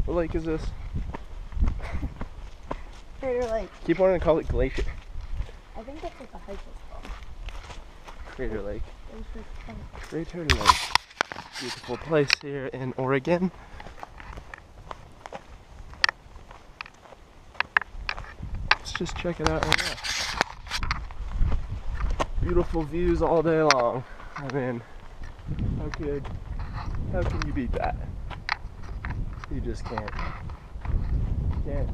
What lake is this? Crater Lake. Keep wanting to call it Glacier. I think that's what the hike is called. Crater Lake. Glacier Point. Crater Lake. Beautiful place here in Oregon. Let's just check it out right now. Beautiful views all day long. I mean, how can you beat that? You just can't. Can't.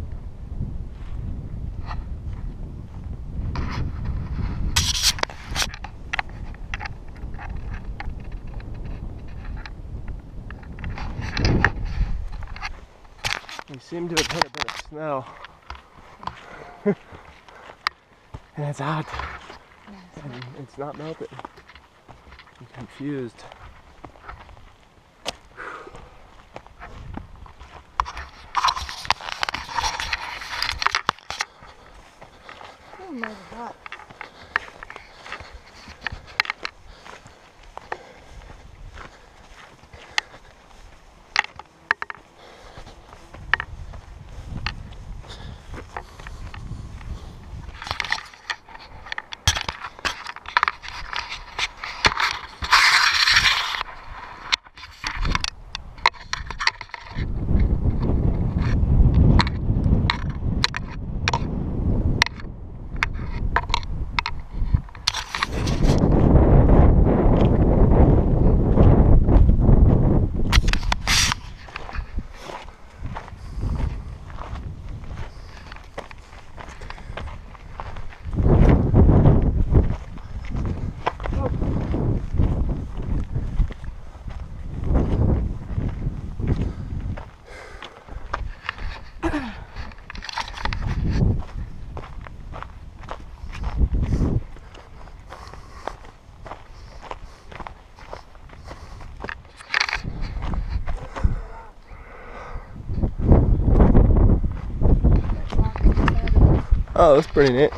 We seem to have hit a bit of snow. And it's hot. And it's not melted. I'm confused. Oh my god. Oh, that's pretty neat.